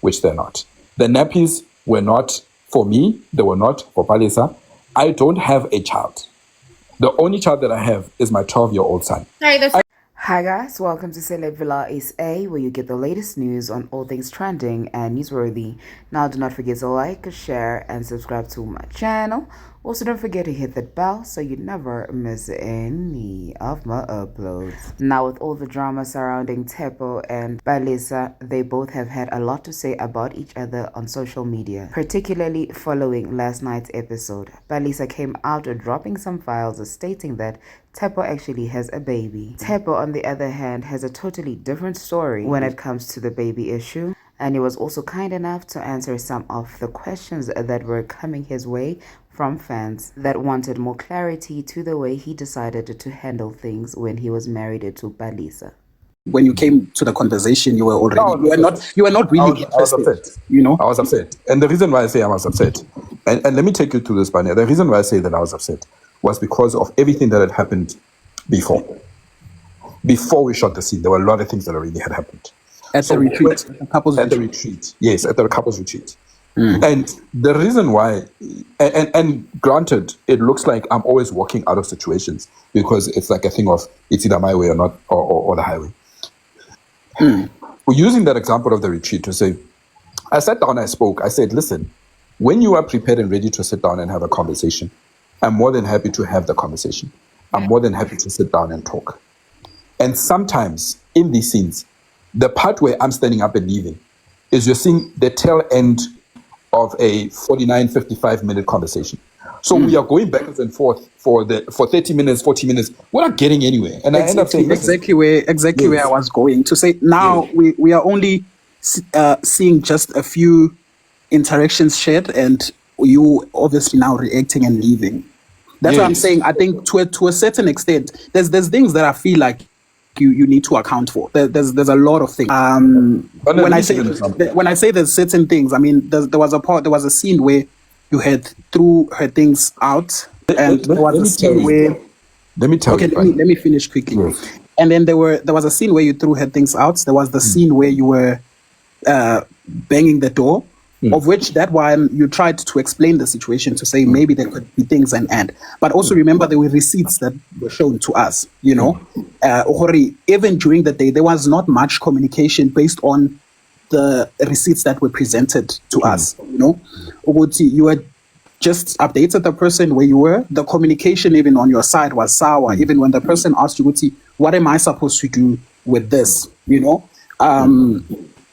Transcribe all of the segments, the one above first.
which they're not. The nappies were not for me. They were not for Palisa. I don't have a child. The only child that I have is my 12-year-old son. Hi guys, welcome to Celeb Villa SA, where you get the latest news on all things trending and newsworthy. Now do not forget to like, share, and subscribe to my channel. Also don't forget to hit that bell so you never miss any of my uploads. Now with all the drama surrounding Tshepo and Palisa, they both have had a lot to say about each other on social media, particularly following last night's episode. Palisa came out dropping some files stating that Tshepo actually has a baby. Tshepo, on the other hand, has a totally different story when it comes to the baby issue, and he was also kind enough to answer some of the questions that were coming his way from fans that wanted more clarity to the way he decided to handle things when he was married to Palisa. When you came to the conversation, you were already you were not really interested. I was upset. I was upset, and the reason why I say I was upset, and let me take you through this, Banya. The reason why I say that I was upset was because of everything that had happened before. Before we shot the scene, there were a lot of things that already had happened. At the retreat. Yes, at the couples retreat. And the reason why, and granted, it looks like I'm always walking out of situations because it's like a thing of it's either my way or not, or the highway. We're using that example of the retreat to say, I sat down, I spoke, I said, listen, when you are prepared and ready to sit down and have a conversation, I'm more than happy to have the conversation. I'm more than happy to sit down and talk. And sometimes in these scenes, the part where I'm standing up and leaving is you're seeing the tail end of a 49, 55-minute conversation. So we are going back and forth for 30 minutes, 40 minutes. We're not getting anywhere. And I end up saying exactly where I was going to say. Now we are only seeing just a few interactions shared, and you obviously now reacting and leaving. That's what I'm saying. I think to a certain extent, there's things that I feel like you need to account for. There's a lot of things. When I say there's certain things, I mean there was a scene where you had threw her things out, and there was a scene where. Let me finish quickly. Yes. And then there was a scene where you threw her things out. There was the scene where you were banging the door. Of which that one you tried to explain the situation to say maybe there could be things and but also remember there were receipts that were shown to us, even during the day there was not much communication based on the receipts that were presented to us. You were just updated the person where you were. The communication even on your side was sour. Even when the person asked you, what am I supposed to do with this?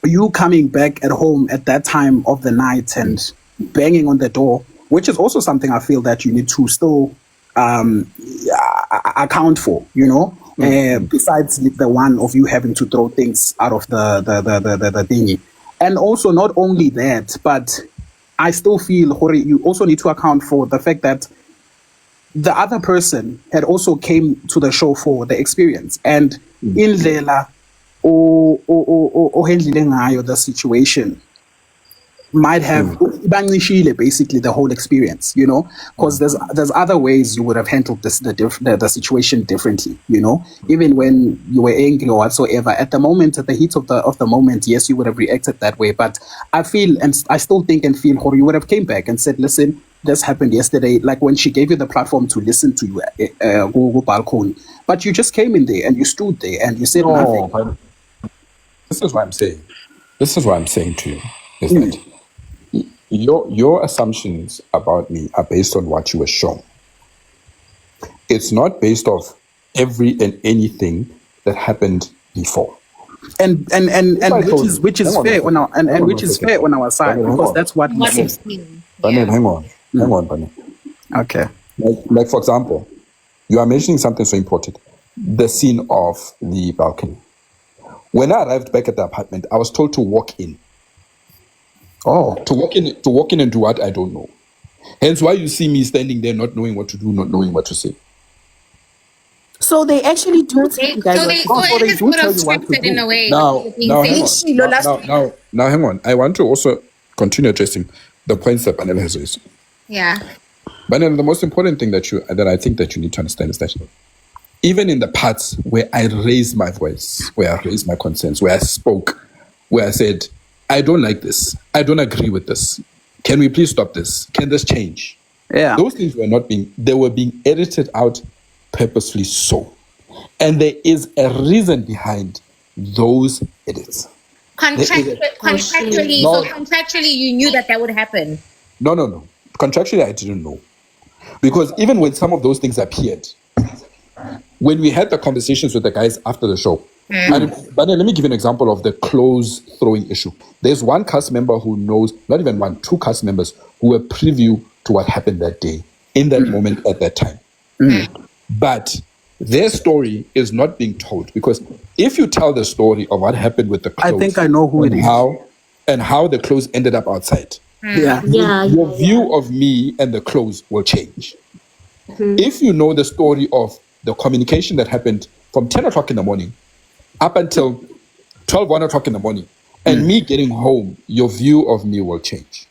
You coming back at home at that time of the night and banging on the door, which is also something I feel that you need to still account for, besides the one of you having to throw things out of the thingy. And also not only that, but I still feel you also need to account for the fact that the other person had also came to the show for the experience. And in Lela, the situation might have basically the whole experience, because there's other ways you would have handled the situation differently, even when you were angry or whatsoever. At the moment, at the heat of the moment, yes, you would have reacted that way. But I feel, and I still think and feel, you would have came back and said, listen, this happened yesterday, like when she gave you the platform to listen to you go balcony, but you just came in there and you stood there and you said nothing. This is what I'm saying. This is what I'm saying to you, is that your assumptions about me are based on what you were shown. It's not based off every and anything that happened before. And which is fair on our side, because that's what we see. Hang on, Banya. Okay. Like for example, you are mentioning something so important. The scene of the balcony. When I arrived back at the apartment, I was told to walk in. To walk in and do what? I don't know. Hence why you see me standing there not knowing what to do, not knowing what to say. So they actually do tell you guys Now hang on. I want to also continue addressing the points that Banel has raised. Yeah. Banel, the most important thing that I think that you need to understand is that even in the parts where I raised my voice, where I raised my concerns, where I spoke, where I said, I don't like this. I don't agree with this. Can we please stop this? Can this change? Yeah. Those things were not being, they were being edited out purposefully so. And there is a reason behind those edits. Contractually, No. so contractually, you knew that would happen. No. Contractually, I didn't know. Because even when some of those things appeared, when we had the conversations with the guys after the show, but let me give you an example of the clothes throwing issue. There's one cast member who knows, not even one, two cast members who were privy to what happened that day, in that moment, at that time. But their story is not being told, because if you tell the story of what happened with the clothes, I think I know who it is. And how the clothes ended up outside, Yeah. your view of me and the clothes will change. If you know the story of the communication that happened from 10 o'clock in the morning up until 12, 1 o'clock in the morning, and me getting home, your view of me will change.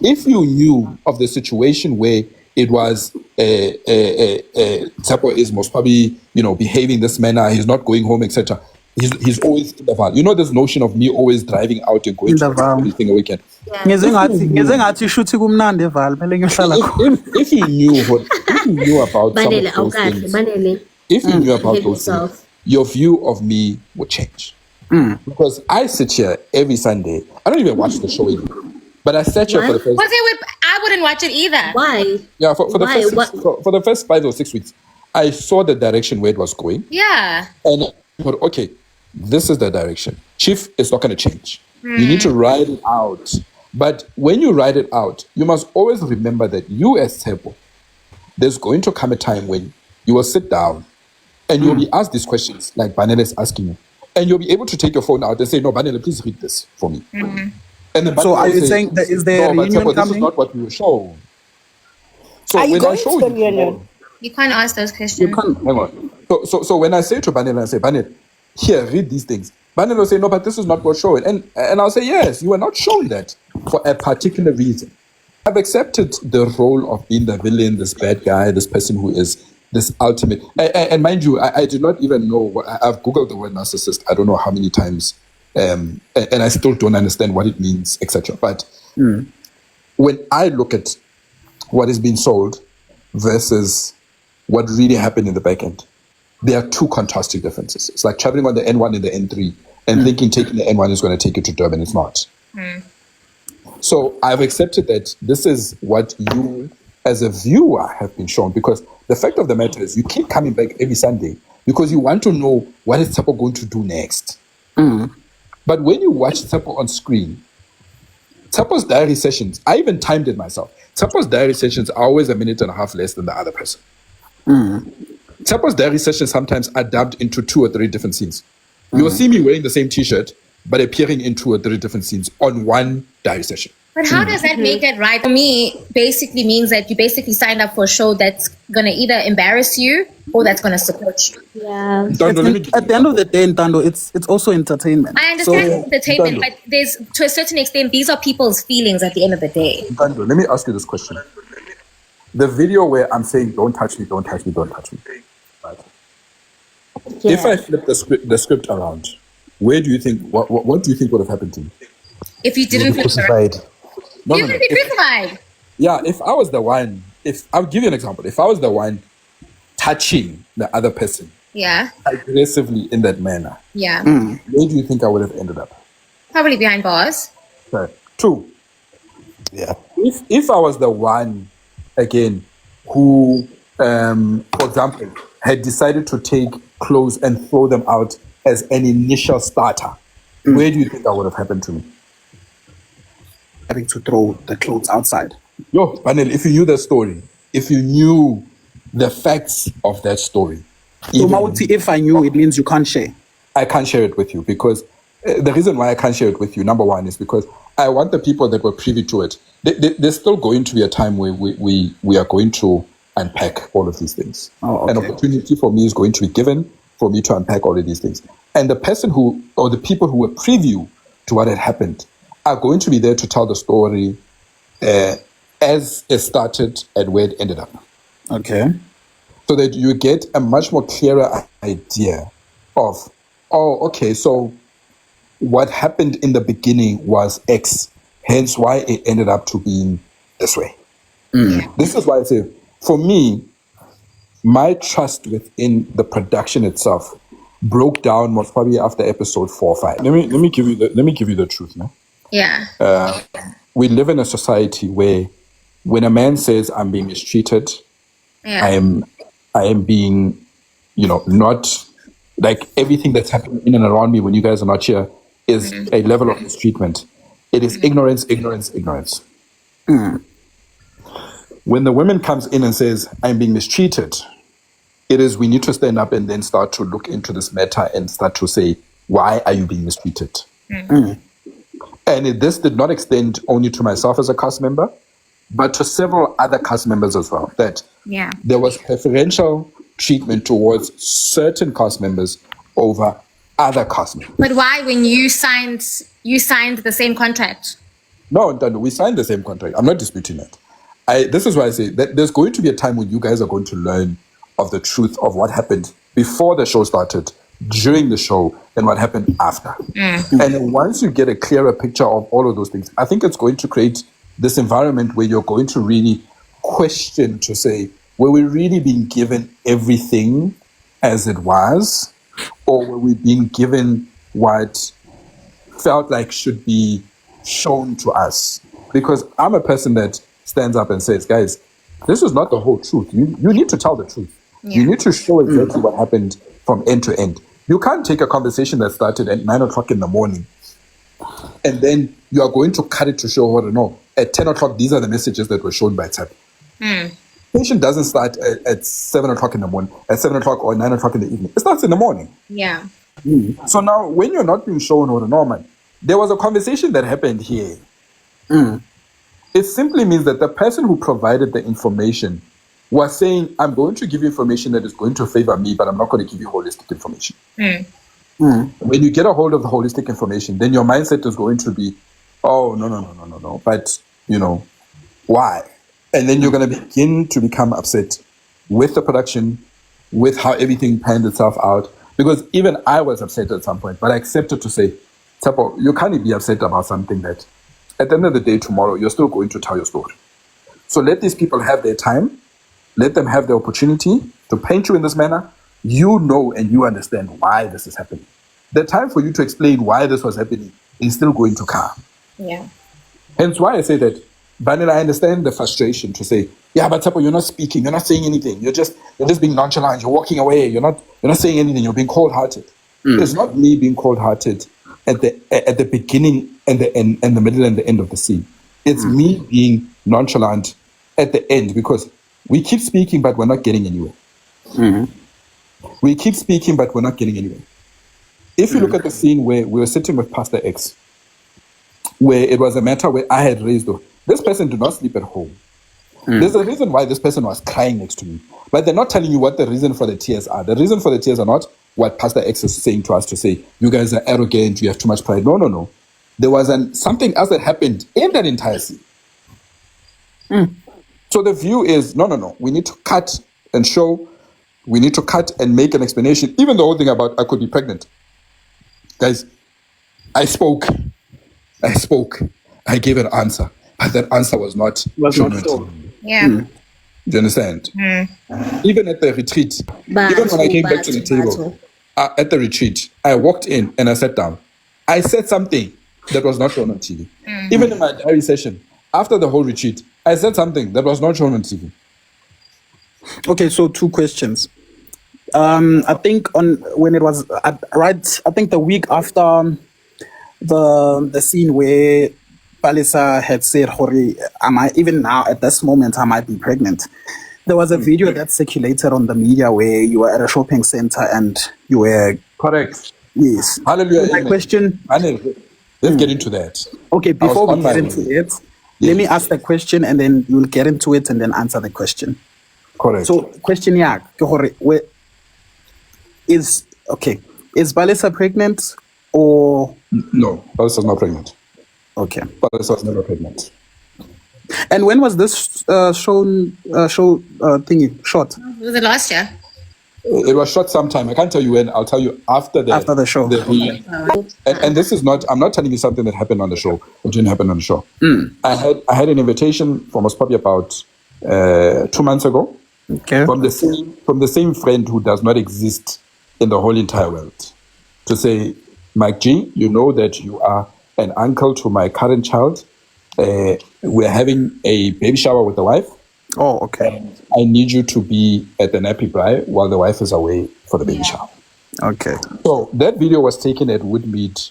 If you knew of the situation where it was Tshepo is most probably, behaving this manner, he's not going home, etc. He's always in the van. You know this notion of me always driving out and going In to the van. everything a weekend. Ngeze ngathi shuthi kumnandi eval phela ngihlala khona. If you knew about some of those things, if you knew about those things, your view of me would change. Because I sit here every Sunday. I don't even watch the show anymore. But I sat here for the first. I wouldn't watch it either. Why? Yeah, for the first 5 or 6 weeks, I saw the direction where it was going. Yeah. And I thought, okay, this is the direction. Chief is not going to change. You need to ride it out. But when you ride it out, you must always remember that you as Tshepo, there's going to come a time when you will sit down and you'll be asked these questions like Banele is asking you. And you'll be able to take your phone out and say, no, Banele, please read this for me. And then So Banele are you will say, saying that is there a no, but reunion Tshepo, this is coming? not what we were shown. So Are you when going I show to the you, reunion? You can't ask those questions. You can't. hang on. So when I say to Banel, I say, Banel, here, read these things. Banel will say, no, but this is not what's shown. And I'll say, yes, you were not shown that for a particular reason. I've accepted the role of being the villain, this bad guy, this person who is this ultimate. And mind you, I did not even know what I've Googled the word narcissist. I don't know how many times. And I still don't understand what it means, etc. But when I look at what is being sold versus what really happened in the back end, there are two contrasting differences. It's like traveling on the N1 and the N3 and thinking taking the N1 is going to take you to Durban. It's not. So I've accepted that this is what you, as a viewer, have been shown, because the fact of the matter is you keep coming back every Sunday because you want to know what is Tshepo going to do next. But when you watch Tshepo on screen, Tshepo's diary sessions, I even timed it myself. Tshepo's diary sessions are always a minute and a half less than the other person. Tshepo's diary sessions sometimes are dubbed into 2 or 3 different scenes. You'll see me wearing the same t-shirt, but appearing in 2 or 3 different scenes on one diary session. But how does that make it right? For me, basically means that you basically signed up for a show that's going to either embarrass you or that's going to support you. Yeah. Ntando, let me give At the end of the day, Ntando, it's also entertainment. I understand So- entertainment, Ntando. but there's, to a certain extent, these are people's feelings at the end of the day. Ntando, let me ask you this question. The video where I'm saying, don't touch me, don't touch me, don't touch me. Right? If I flip the script around, where do you think, what do you think would have happened to me? If you didn't flip it around, Crucified. No, you no, no. would be If- crucified. Yeah, if I was the one, I'll give you an example. If I was the one touching the other person Yeah, aggressively in that manner, yeah. where do you think I would have ended up? Probably behind bars. Okay. 2, Yeah. if I was the one, again, who, for example, had decided to take clothes and throw them out as an initial starter, where do you think that would have happened to me? Having to throw the clothes outside. Yo, Panel, if you knew the story, if you knew the facts of that story, So even- Mauti, if I knew, it means you can't share. I can't share it with you because the reason why I can't share it with you, number one, is because I want the people that were privy to it. There's still going to be a time where we are going to unpack all of these things. Oh, An okay. opportunity for me is going to be given for me to unpack all of these things. And the person who, or the people who were privy to what had happened, are going to be there to tell the story as it started and where it ended up, Okay. so that you get a much more clearer idea of, oh, okay, so what happened in the beginning was X, hence why it ended up to being this way. This is why I say, for me, my trust within the production itself broke down most probably after episode 4 or 5. Let me give you the truth now. Yeah. We live in a society where when a man says I'm being mistreated, Yeah. I am being, not like everything that's happening in and around me when you guys are not here is a level of mistreatment. It is ignorance. When the woman comes in and says, I'm being mistreated, it is we need to stand up and then start to look into this matter and start to say, why are you being mistreated? And this did not extend only to myself as a cast member, but to several other cast members as well, that there was preferential treatment towards certain cast members over other cast members. But why, when you signed the same contract? No, we signed the same contract. I'm not disputing that. This is why I say that there's going to be a time when you guys are going to learn of the truth of what happened before the show started, during the show, and what happened after. And then once you get a clearer picture of all of those things, I think it's going to create this environment where you're going to really question to say, were we really being given everything as it was? Or were we being given what felt like should be shown to us? Because I'm a person that stands up and says, guys, this is not the whole truth. You need to tell the truth. You need to show exactly what happened from end to end. You can't take a conversation that started at 9 o'clock in the morning and then you are going to cut it to show what to know. At 10 o'clock, these are the messages that were shown by Tshepo. Patient doesn't start at 7 o'clock in the morning, at 7 o'clock or 9 o'clock in the evening. It starts in the morning. Yeah. So now, when you're not being shown what to know, man, there was a conversation that happened here. It simply means that the person who provided the information was saying, I'm going to give you information that is going to favor me, but I'm not going to give you holistic information. When you get a hold of the holistic information, then your mindset is going to be, oh, no. But, why? And then you're going to begin to become upset with the production, with how everything panned itself out. Because even I was upset at some point, but I accepted to say, Tshepo, you can't be upset about something that at the end of the day, tomorrow, you're still going to tell your story. So let these people have their time. Let them have the opportunity to paint you in this manner. You know and you understand why this is happening. The time for you to explain why this was happening is still going to come. Yeah. Hence why I say that, Vanilla, I understand the frustration to say, yeah, but Tshepo, you're not speaking, you're not saying anything. You're just being nonchalant, you're walking away, you're not saying anything, you're being cold-hearted. It's not me being cold-hearted at the beginning and the end and the middle and the end of the scene. It's me being nonchalant at the end, because we keep speaking, but we're not getting anywhere. We keep speaking, but we're not getting anywhere. If you look at the scene where we were sitting with Pastor X, where it was a matter where I had raised, this person did not sleep at home. There's a reason why this person was crying next to me, but they're not telling you what the reason for the tears are. The reason for the tears are not what Pastor X is saying to us to say, you guys are arrogant, you have too much pride. No. There was something else that happened in that entire scene. So the view is, no. We need to cut and show. We need to cut and make an explanation. Even the whole thing about I could be pregnant. Guys, I spoke. I gave an answer. But that answer was not shown on TV. Yeah. Do you understand? Even at the retreat, even when I came back to the table, at the retreat, I walked in and I sat down. I said something that was not shown on TV. Even in my diary session, after the whole retreat, I said something that was not shown on TV. Okay, so 2 questions. I think when it was I think the week after the scene where Palisa had said, "Hori, even now at this moment I might be pregnant." There was a video that circulated on the media where you were at a shopping center and you were correct. Yes. Hallelujah. So my question. Let's get into that. Okay, before we get into it, let me ask the question and then you'll get into it and then answer the question. Correct. So, question is Palisa pregnant or no? Palisa's not pregnant. Okay. Palisa's never pregnant. And when was this shot? Was it last year? It was shot sometime. I can't tell you when. I'll tell you after the show. And this is not. I'm not telling you something that happened on the show. It didn't happen on the show. I had an invitation from most probably about 2 months ago. Okay. From the same friend who does not exist in the whole entire world, to say, Mike G, you know that you are an uncle to my current child. We're having a baby shower with the wife. Oh, okay. I need you to be at the nappy braai while the wife is away for the baby shower. Okay. So that video was taken at Woodmead,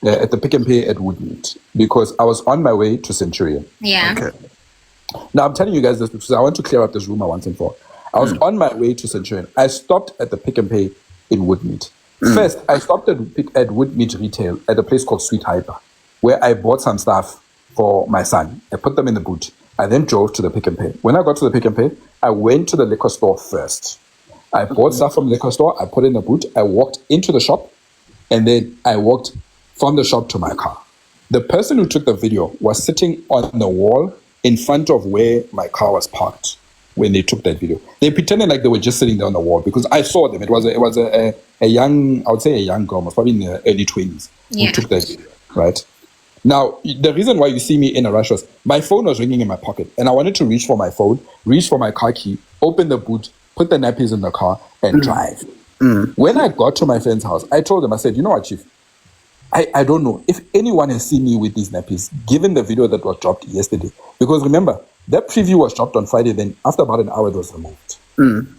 at the Pick and Pay at Woodmead, because I was on my way to Centurion. Yeah. Okay. Now I'm telling you guys this because I want to clear up this rumor once and for all. I was on my way to Centurion. I stopped at the Pick and Pay in Woodmead. First, I stopped at Woodmead Retail at a place called Sweet Hyper, where I bought some stuff for my son. I put them in the boot. I then drove to the Pick and Pay. When I got to the Pick and Pay, I went to the liquor store first. I bought stuff from the liquor store. I put it in the boot. I walked into the shop, and then I walked from the shop to my car. The person who took the video was sitting on the wall in front of where my car was parked when they took that video. They pretended like they were just sitting there on the wall because I saw them. It was a young, I would say a young girl, probably in the early 20s, who took that video, right? Now, the reason why you see me in a rush was my phone was ringing in my pocket and I wanted to reach for my phone, reach for my car key, open the boot, put the nappies in the car and drive. When I got to my friend's house, I told him, I said, you know what, Chief? I don't know if anyone has seen me with these nappies, given the video that was dropped yesterday. Because remember, that preview was dropped on Friday, then after about an hour, it was removed. And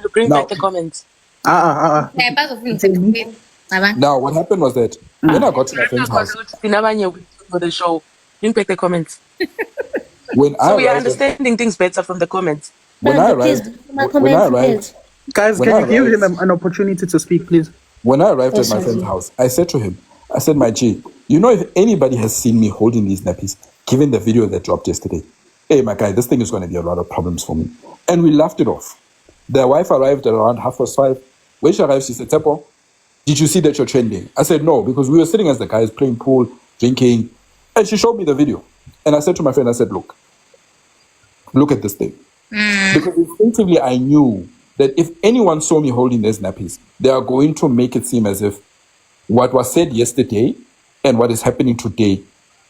to bring back the comments. Now, what happened was that when I got to my friend's house, for the show, bring back the comments. when So we are arrived, understanding things better from the comments. when I arrived, Guys, When can I you give arrived- him an opportunity to speak, please? when I arrived at my friend's house, I said to him, I said, my G, you know, if anybody has seen me holding these nappies, given the video that dropped yesterday, hey, my guy, this thing is going to be a lot of problems for me. And we laughed it off. The wife arrived at around 5:30. When she arrived, she said, Tshepo, did you see that you're trending? I said, no, because we were sitting as the guys playing pool, drinking, and she showed me the video. And I said to my friend, I said, look at this thing. Because instinctively I knew that if anyone saw me holding these nappies, they are going to make it seem as if what was said yesterday and what is happening today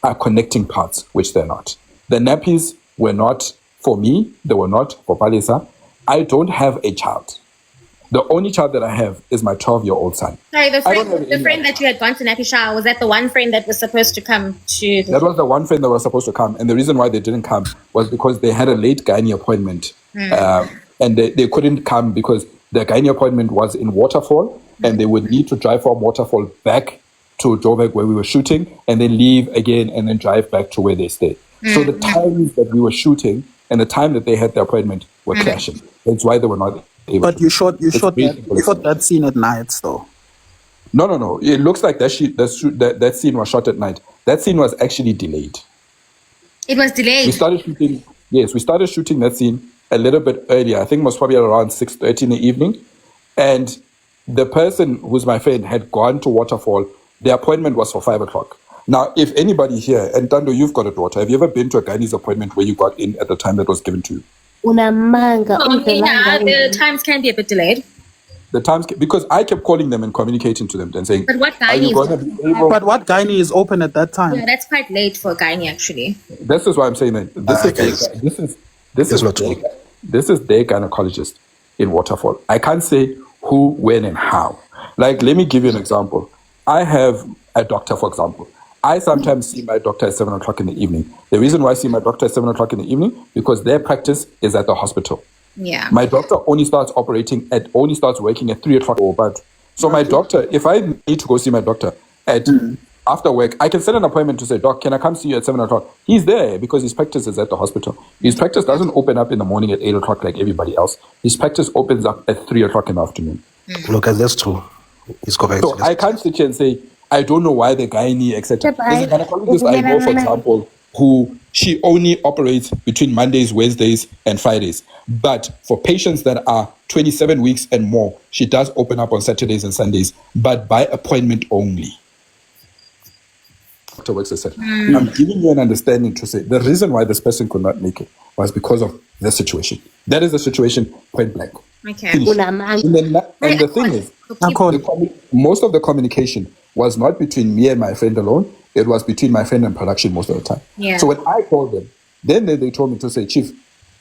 are connecting parts, which they're not. The nappies were not for me. They were not for Palisa. I don't have a child. The only child that I have is my 12-year-old son. Sorry, the I don't friend, have the any friend that you had gone to nappy shower, was that the one friend that was supposed to come to? That was the one friend that was supposed to come. And the reason why they didn't come was because they had a late gynae appointment. And they couldn't come because the gynae appointment was in Waterfall. And they would need to drive from Waterfall back to Joburg where we were shooting. And then leave again and then drive back to where they stay. So the times that we were shooting and the time that they had the appointment were clashing. That's why they were not able But to. you shot It's very simple. that scene at night, though. No. It looks like that scene was shot at night. That scene was actually delayed. It was We delayed. started shooting. Yes, we started shooting that scene a little bit earlier. I think it was probably around 6:30 in the evening, and the person who's my friend had gone to Waterfall. The appointment was for 5:00. Now, if anybody here, and Tando, you've got a daughter. Have you ever been to a gynae's appointment where you got in at the time that was given to you? The times can be a bit delayed. The times, because I kept calling them and communicating to them and saying, But what "Are you gynae going to is? be able?" But what gynae is open at that time? Yeah, that's quite late for gynae actually. This is why I'm saying that this is their gynecologist in Waterfall. I can't say who, when, and how. Like, let me give you an example. I have a doctor, for example. I sometimes see my doctor at 7:00 in the evening. The reason why I see my doctor at 7:00 in the evening, because their practice is at the hospital. Yeah. My doctor only starts working at 3:00. But so my doctor, if I need to go see my doctor at after work, I can set an appointment to say, Doc, can I come see you at 7:00? He's there because his practice is at the hospital. His practice doesn't open up in the morning at 8:00 like everybody else. His practice opens up at 3:00 in the afternoon. Look at this too. It's correct. So I can't sit here and say, I don't know why the gynae, etc. There's a gynecologist I know, for example, who she only operates between Mondays, Wednesdays, and Fridays. But for patients that are 27 weeks and more, she does open up on Saturdays and Sundays, but by appointment only. Works, etc. I'm giving you an understanding to say the reason why this person could not make it was because of the situation. That is the situation, point blank. Okay. Finish. And the thing is, Nakhona. most of the communication was not between me and my friend alone. It was between my friend and production most of the time. Yeah. So when I called them, then they told me to say, Chief,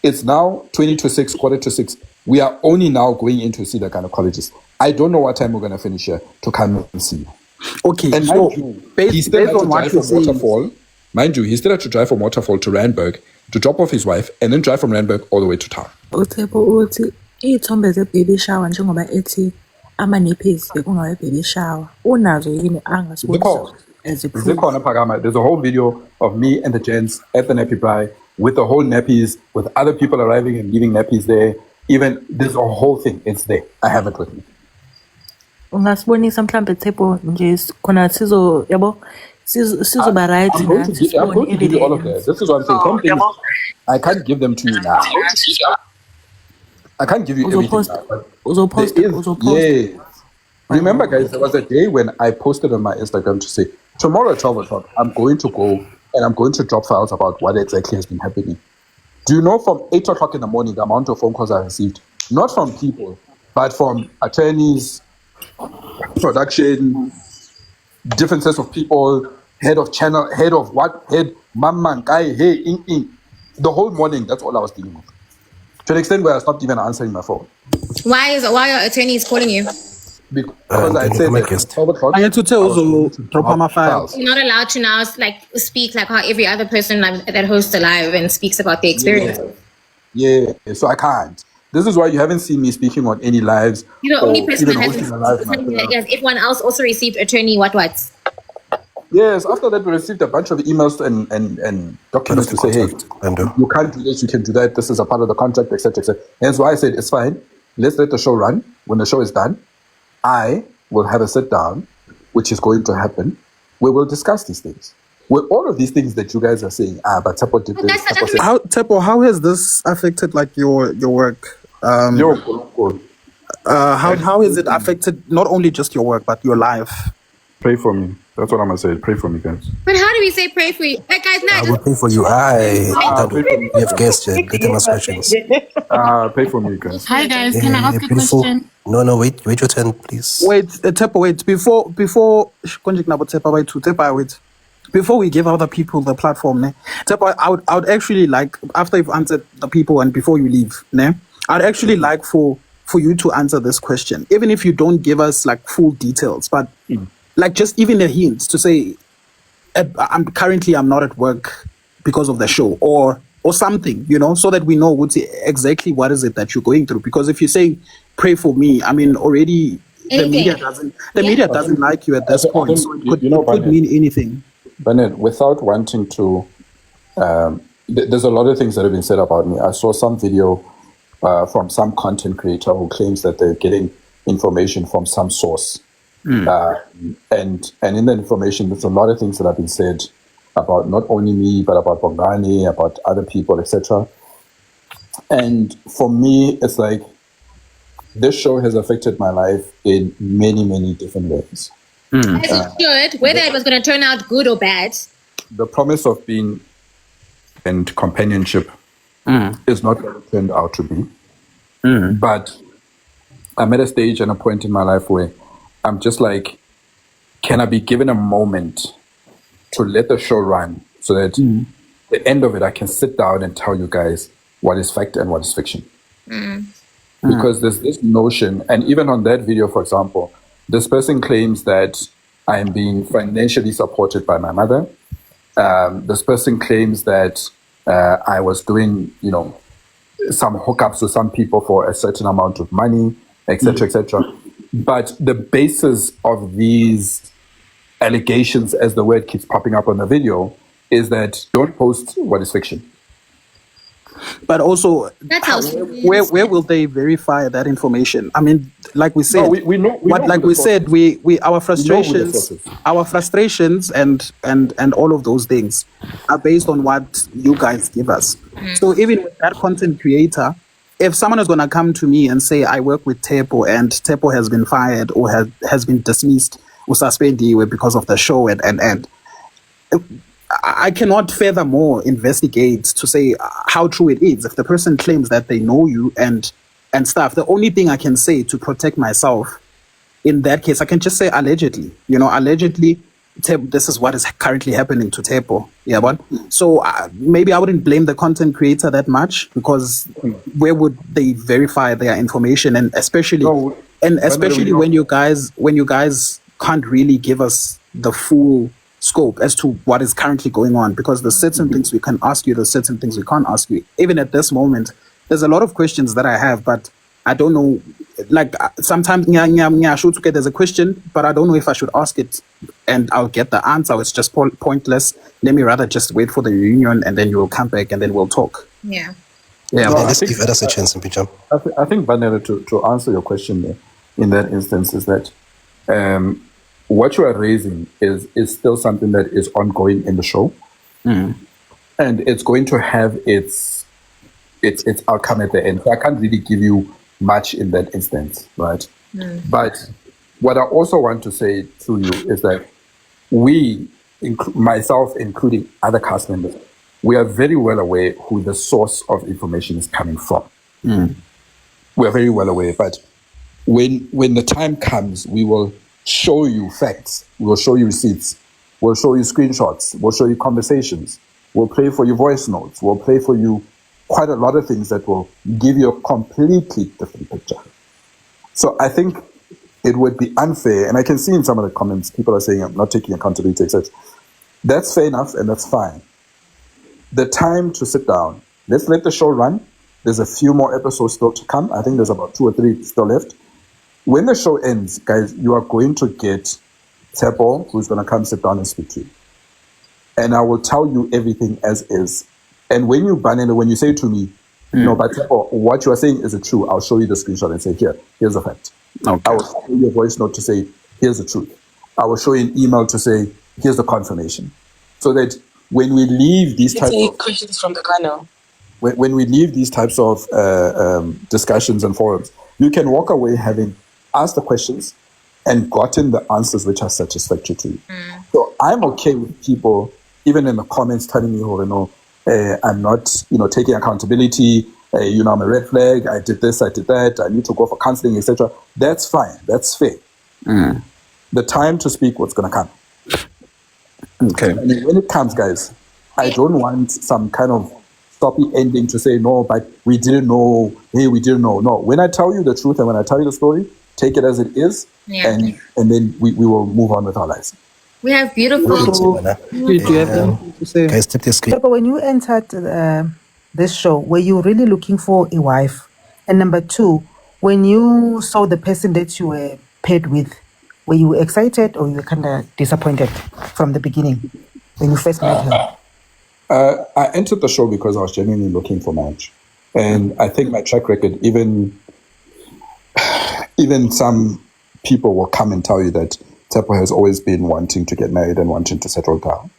it's now 20 to 6, quarter to 6. We are only now going in to see the gynecologist. I don't know what time we're going to finish here to come and see you. Okay, And so mind you, based, he still based had to on what drive you're from saying, Waterfall. Mind you, he still had to drive from Waterfall to Randburg to drop off his wife and then drive from Randburg all the way to town. uThebo uthi iy'thombe ze-baby shower njengoba ethi ama-nappies bekungawe-baby shower unazo yini angasibonisa as a proof? Zikhona Pagama. There's a whole video of me and the gents at the nappy pie with the whole nappies, with other people arriving and leaving nappies there. Even there's a whole thing. It's there. I have it with me. Ungasibonisa mhlambe Tshepo nje khona yabo sizoba right I'm going to give you all of that. This is what I'm saying. Some things I can't give them to you now. I can't give you everything now. But there is, yeah. Remember, guys, there was a day when I posted on my Instagram to say, tomorrow at 12 o'clock, I'm going to go and I'm going to drop files about what exactly has been happening. Do you know from 8 o'clock in the morning, the amount of phone calls I received? Not from people, but from attorneys, production, different sets of people, head of channel, head of what, head, mamman, guy, hey, in. The whole morning, that's all I was dealing with. To an extent where I stopped even answering my phone. Why are attorneys calling you? Because I said that at 12 o'clock, I had to tell also drop my files. You're not allowed to now speak like how every other person that hosts a live and speaks about their experience. Yeah, so I can't. This is why you haven't seen me speaking on any lives. You're the only person that hosting a live. yes, everyone else also received attorney what? Yes, after that we received a bunch of emails and documents to say, hey, you can't do this, you can do that, this is a part of the contract, etc., etc. Hence why I said, it's fine, let's let the show run. When the show is done, I will have a sit down, which is going to happen. We will discuss these things. With all of these things that you guys are saying, but Tshepo did this. Tshepo, how has this affected like your work? How has it affected not only just your work but your life? Pray for me. That's what I'm gonna say. Pray for me, guys. But how do we say pray for you? Like, guys, I will pray for you. We have guests. Let them ask questions. Pray for me, guys. Hi guys, can I ask a question? No, wait your turn, please. Wait, Tshepo, wait. Before we give other people the platform, Tshepo, I would actually like, after you've answered the people and before you leave, I'd actually like for you to answer this question, even if you don't give us like full details, but like just even a hint to say, I'm not at work because of the show or something, so that we know exactly what is it that you're going through. Because if you say pray for me, I mean already the media doesn't like you at this point, so it could mean anything. Bernard, without wanting to, there's a lot of things that have been said about me. I saw some video from some content creator who claims that they're getting information from some source. And in the information, there's a lot of things that have been said about not only me, but about Bongani, about other people, etc. And for me, it's like, this show has affected my life in many, many different ways. As it should, whether it was going to turn out good or bad. The promise of being and companionship is not what it turned out to be. But I'm at a stage and a point in my life where I'm just like, can I be given a moment to let the show run so that at the end of it, I can sit down and tell you guys what is fact and what is fiction. Because there's this notion, and even on that video, for example, this person claims that I am being financially supported by my mother. This person claims that I was doing, some hookups with some people for a certain amount of money, etc., etc. But the basis of these allegations, as the word keeps popping up on the video, is that don't post what is fiction. But also, That's how where will they verify that information? I mean, like we said, we know like we said, our frustrations and all of those things are based on what you guys give us. So even with that content creator, if someone is going to come to me and say, I work with Tshepo and Tshepo has been fired or has been dismissed or suspended because of the show and I cannot furthermore investigate to say how true it is. If the person claims that they know you and and stuff. The only thing I can say to protect myself in that case, I can just say allegedly. Allegedly, this is what is currently happening to Tshepo. Yeah, but so maybe I wouldn't blame the content creator that much, because where would they verify their information, and especially when you guys can't really give us the full scope as to what is currently going on, because there's certain things we can ask you, there's certain things we can't ask you. Even at this moment, there's a lot of questions that I have, but I don't know. Like sometimes there's a question, but I don't know if I should ask it and I'll get the answer. It's just pointless. Let me rather just wait for the reunion, and then you'll come back and then we'll talk. Yeah. Yeah. Let's give others a chance, Picham. I think, Vanessa, to answer your question there, in that instance, is that what you are raising is still something that is ongoing in the show, and it's going to have its outcome at the end. So I can't really give you much in that instance, right? But what I also want to say to you is that we, myself including other cast members, we are very well aware who the source of information is coming from. We are very well aware, but when the time comes, we will show you facts, we will show you receipts, we'll show you screenshots, we'll show you conversations, we'll play for you voice notes, we'll play for you quite a lot of things that will give you a completely different picture. So I think it would be unfair, and I can see in some of the comments, people are saying I'm not taking accountability, etc. That's fair enough, and that's fine. The time to sit down, let's let the show run. There's a few more episodes still to come. I think there's about 2 or 3 still left. When the show ends, guys, you are going to get Tshepo, who's going to come sit down and speak to you. And I will tell you everything as is. And when you say to me, no, but Tshepo, what you are saying is it true, I'll show you the screenshot and say, here's the fact. Okay. I will show you a voice note to say, here's the truth. I will show you an email to say, here's the confirmation. So that when we leave these types of questions from the panel, when we leave these types of discussions and forums, you can walk away having asked the questions and gotten the answers which are satisfactory to you. So I'm okay with people, even in the comments, telling me, I'm not, taking accountability. I'm a red flag. I did this, I did that. I need to go for counseling, etc. That's fine. That's fair. The time to speak what's going to come. Okay. And when it comes, guys, I don't want some kind of sloppy ending to say, no, but we didn't know. Hey, we didn't know. No, when I tell you the truth and when I tell you the story, take it as it is, and then we will move on with our lives. We have beautiful. Do you have anything to say? Guys, tap the screen. But when you entered this show, were you really looking for a wife? And number 2, when you saw the person that you were paired with, were you excited or you were kind of disappointed from the beginning when you first met her? I entered the show because I was genuinely looking for marriage. And I think my track record, even some people will come and tell you that Tshepo has always been wanting to get married and wanting to settle down.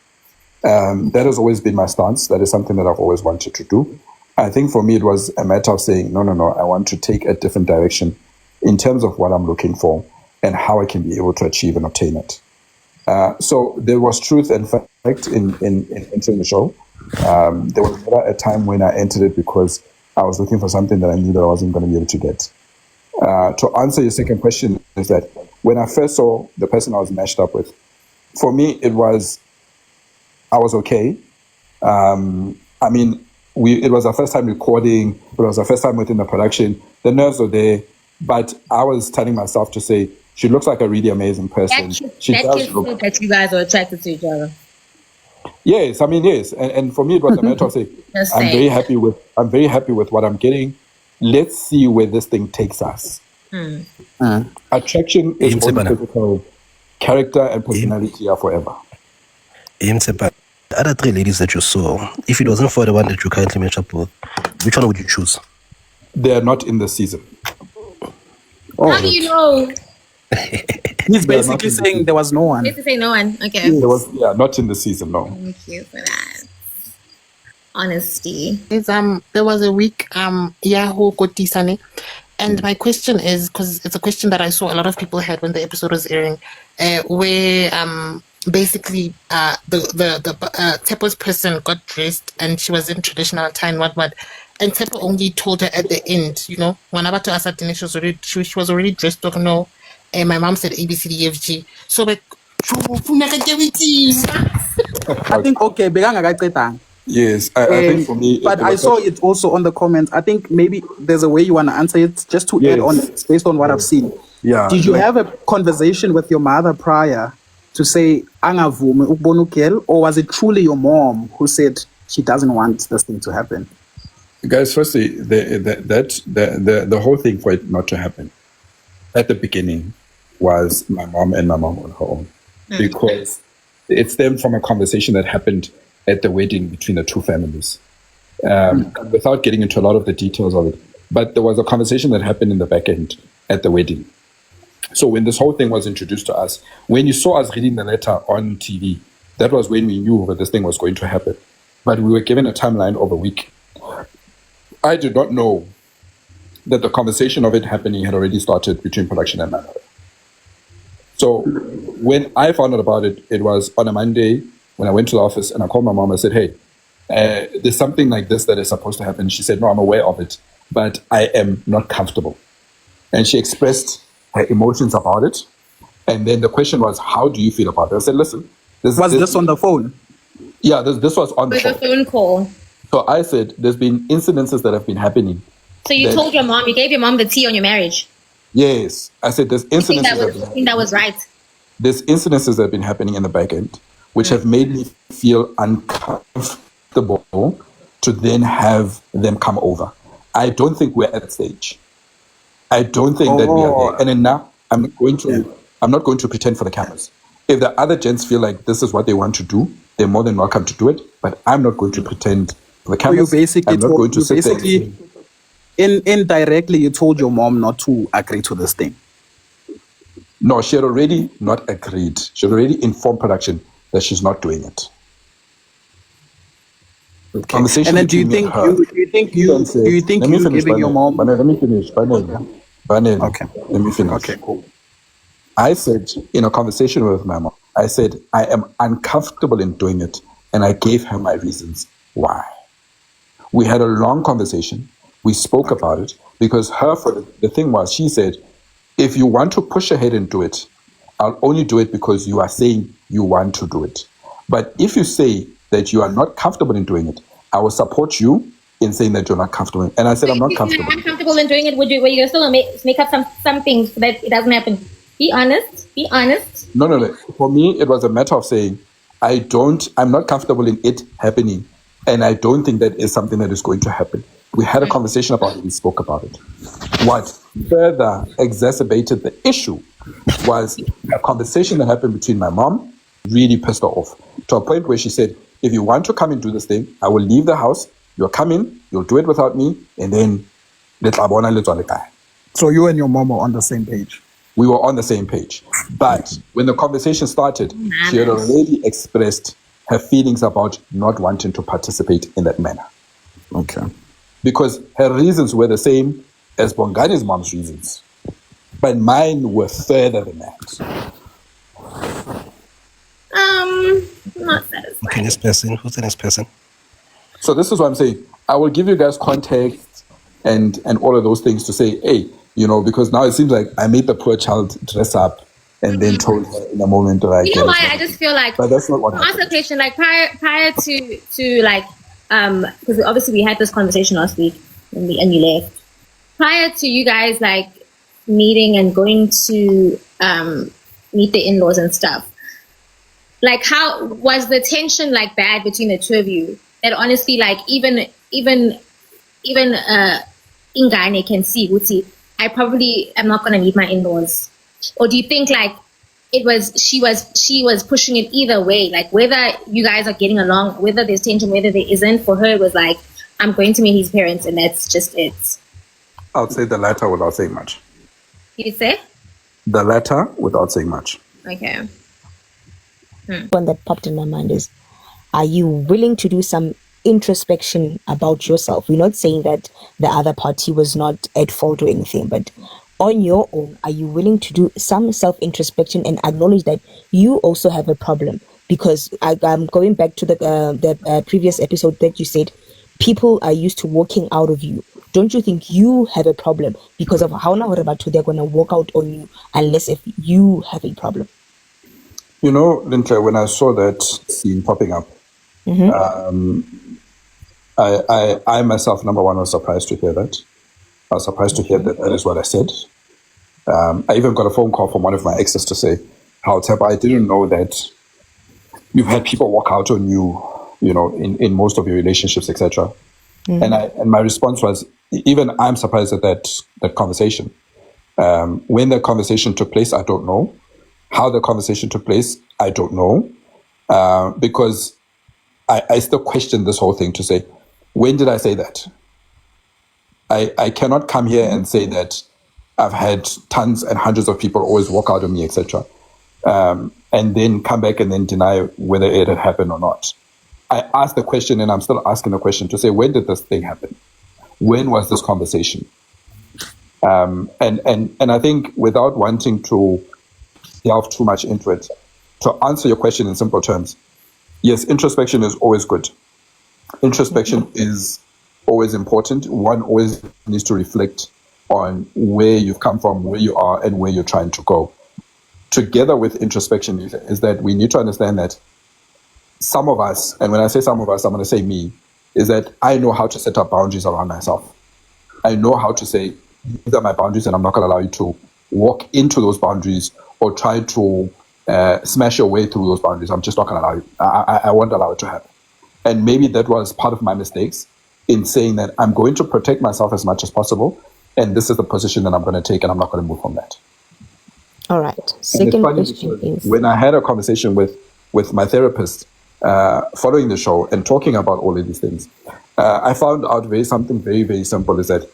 That has always been my stance. That is something that I've always wanted to do. I think for me, it was a matter of saying, no, I want to take a different direction in terms of what I'm looking for and how I can be able to achieve and obtain it. So there was truth and fact in entering the show. There was never a time when I entered it because I was looking for something that I knew that I wasn't going to be able to get. To answer your second question is that when I first saw the person I was matched up with, for me, I was okay. It was our first time recording. It was our first time within the production. The nerves were there, but I was telling myself to say, she looks like a really amazing person. That you guys are attracted to each other. Yes, yes. And for me, it was a matter of saying, I'm very happy with what I'm getting. Let's see where this thing takes us. Attraction is only physical. Character and personality are forever. The other 3 ladies that you saw, if it wasn't for the one that you currently match up with, which one would you choose? They are not in the season. How do you know? He's basically saying there was no one. Basically saying no one. Okay. There was, not in the season, no. Thank you for that. Honesty. There was a week Yahoo Kotisane, and my question is, because it's a question that I saw a lot of people had when the episode was airing, where basically the Tshepo's person got dressed and she was in traditional attire and whatnot, and Tshepo only told her at the end, you know, when about to ask her dinner, she was already dressed up, no. And my mom said A, B, C, D, E, F, G. So, like, I think okay, bekangakaqedanga. Yes, I think for me, But it I was saw such, it also on the comments. I think maybe there's a way you want to answer it. Just to add on, yes, it's based on what I've seen. yeah. Did you Like, have a conversation with your mother prior to say angavumi ukubona ugirl, or was it truly your mom who said she doesn't want this thing to happen? guys, firstly, the whole thing for it not to happen at the beginning was my mom and my mom on her own, because it stemmed from a conversation that happened at the wedding between the two families. Without getting into a lot of the details of it, but there was a conversation that happened in the back end at the wedding. So when this whole thing was introduced to us, when you saw us reading the letter on TV, that was when we knew that this thing was going to happen. But we were given a timeline of a week. I did not know that the conversation of it happening had already started between production and my mother. So when I found out about it, it was on a Monday when I went to the office and I called my mom. I said, hey, there's something like this that is supposed to happen. She said, no, I'm aware of it, but I am not comfortable. And she expressed her emotions about it. And then the question was, how do you feel about it? I said, listen. Was this on the phone? Yeah, this was on the With a phone. phone call. So I said, there's been incidences that have been happening. So you told your mom, you gave your mom the tea on your marriage. Yes. I said, there's I think incidences that was right. there's incidences that have been happening in the back end, which have made me feel uncomfortable to then have them come over. I don't think we're at that stage. I don't think that we are there. And then now I'm not going to pretend for the cameras. If the other gents feel like this is what they want to do, they're more than welcome to do it. But I'm not going to pretend for the cameras. So you basically I'm not going to sit there. Indirectly, you told your mom not to agree to this thing. No, she had already not agreed. She had already informed production that she's not doing it. Okay. Conversation And then do you between think me and her. you giving your mom? Let me finish. Banel, Okay. let me finish. Okay, cool. I said in a conversation with my mom, I said, I am uncomfortable in doing it. And I gave her my reasons why. We had a long conversation. We spoke about it because the thing was, she said, if you want to push ahead and do it, I'll only do it because you are saying you want to do it. But if you say that you are not comfortable in doing it, I will support you in saying that you're not comfortable. And I said, I'm not comfortable. If you're uncomfortable in doing it, were you still make up some things so that it doesn't happen? Be honest. Be honest. No. For me, it was a matter of saying, I'm not comfortable in it happening. And I don't think that is something that is going to happen. We had a conversation about it. We spoke about it. What further exacerbated the issue was a conversation that happened between my mom, really pissed her off, to a point where she said, if you want to come and do this thing, I will leave the house. You'll come in, you'll do it without me, and then let's guy. So you and your mom are on the same page. We were on the same page. But when the conversation started, she had already expressed her feelings about not wanting to participate in that manner. Okay. Because her reasons were the same as Bongani's mom's reasons. But mine were further than that. Not satisfied. Okay, next person. Who's the next person? So this is what I'm saying. I will give you guys context and all of those things to say, hey, because now it seems like I made the poor child dress up and then told her in a moment that You know why? I just feel like, but that's not what ask the question, like prior to like, because obviously we had this conversation last week and you left. Prior to you guys like meeting and going to meet the in-laws and stuff, like how was the tension like bad between the two of you? That honestly, like even Ingane can see, Uti, I probably am not gonna meet my in-laws. Or do you think like she was pushing it either way, like whether you guys are getting along, whether there's tension, whether there isn't? For her it was like, I'm going to meet his parents and that's just it. I would say the latter without saying much. You'd say? The latter without saying much. Okay. One that popped in my mind is, are you willing to do some introspection about yourself? We're not saying that the other party was not at fault or anything, but on your own, are you willing to do some self-introspection and acknowledge that you also have a problem? Because I'm going back to the previous episode that you said people are used to walking out of you, don't you think you have a problem because of how now they're going to walk out on you unless if you have a problem? You know, Linda, when I saw that scene popping up, I myself, number one, was surprised to hear that. I was surprised to hear that that is what I said. I even got a phone call from one of my exes to say, how Tshepo, I didn't know that you've had people walk out on you, you know, in most of your relationships, etc. And my response was, even I'm surprised at that conversation. When the conversation took place, I don't know. How the conversation took place, I don't know. Because I still question this whole thing to say, when did I say that? I cannot come here and say that I've had tons and hundreds of people always walk out on me, etc. And then come back and then deny whether it had happened or not. I asked the question, and I'm still asking the question to say, when did this thing happen? When was this conversation? And I think without wanting to delve too much into it, to answer your question in simple terms, yes, introspection is always good. Introspection is always important. One always needs to reflect on where you've come from, where you are, and where you're trying to go. Together with introspection is that we need to understand that some of us, and when I say some of us, I'm going to say me, is that I know how to set up boundaries around myself. I know how to say, these are my boundaries and I'm not going to allow you to walk into those boundaries or try to smash your way through those boundaries. I'm just not going to allow you. I won't allow it to happen. And maybe that was part of my mistakes in saying that I'm going to protect myself as much as possible. And this is the position that I'm going to take, and I'm not going to move from that. All right. Second question is, when I had a conversation with my therapist following the show and talking about all of these things, I found out something very, very simple is that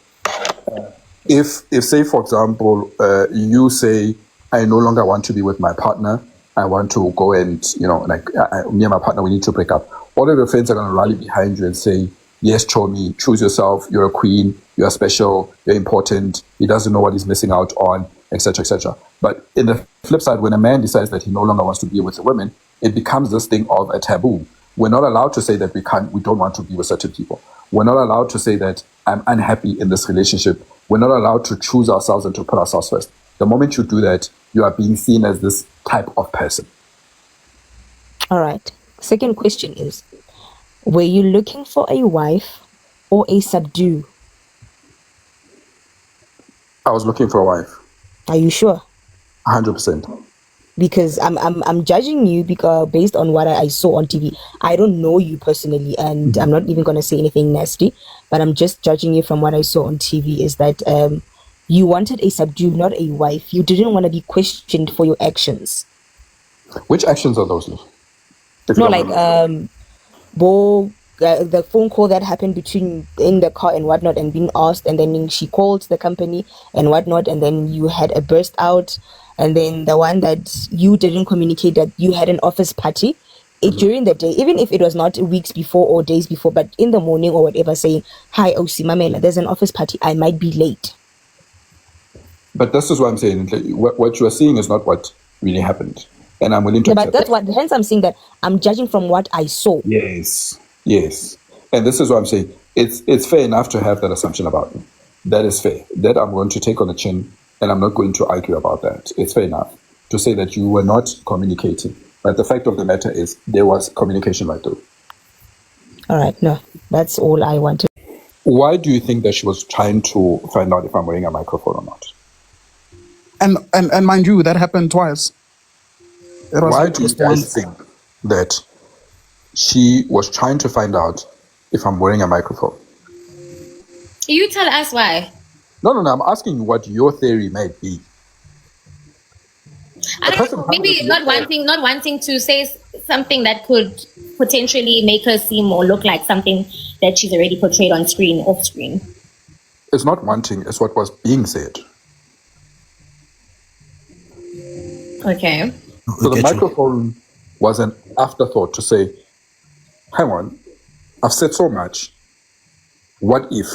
if say, for example, you say, I no longer want to be with my partner, I want to go and, you know, like me and my partner, we need to break up. All of your friends are going to rally behind you and say, yes, Chomi, choose yourself. You're a queen. You are special. You're important. He doesn't know what he's missing out on, etc., etc. But in the flip side, when a man decides that he no longer wants to be with a woman, it becomes this thing of a taboo. We're not allowed to say that we don't want to be with certain people. We're not allowed to say that I'm unhappy in this relationship. We're not allowed to choose ourselves and to put ourselves first. The moment you do that, you are being seen as this type of person. all right. Second question is, were you looking for a wife or a subdue? I was looking for a wife. Are you sure? 100%. Because I'm judging you because based on what I saw on TV. I don't know you personally, and I'm not even gonna say anything nasty, but I'm just judging you from what I saw on TV. Is that you wanted a subdue, not a wife. You didn't want to be questioned for your actions. Which actions are those? No, like the phone call that happened between in the car and whatnot, and being asked, and then she called the company and whatnot, and then you had a burst out, and then the one that you didn't communicate that you had an office party during the day, even if it was not weeks before or days before, but in the morning or whatever, saying, hi, Osi Mamela, there's an office party, I might be late. But this is what I'm saying. What you are seeing is not what really happened. And I'm willing to accept but that's what, hence I'm saying that I'm judging from what I saw. Yes. And this is what I'm saying. It's fair enough to have that assumption about me. That is fair. That I'm going to take on the chin, and I'm not going to argue about that. It's fair enough to say that you were not communicating. But the fact of the matter is there was communication right through. All right. No, that's all I wanted. Why do you think that she was trying to find out if I'm wearing a microphone or not? And mind you, that happened twice. Why do you guys think that she was trying to find out if I'm wearing a microphone? You tell us why. No, I'm asking you what your theory might be. I don't know, maybe not wanting to say something that could potentially make her seem or look like something that she's already portrayed on screen, off screen. It's not wanting, it's what was being said. Okay. So the microphone was an afterthought to say, hang on, I've said so much. What if?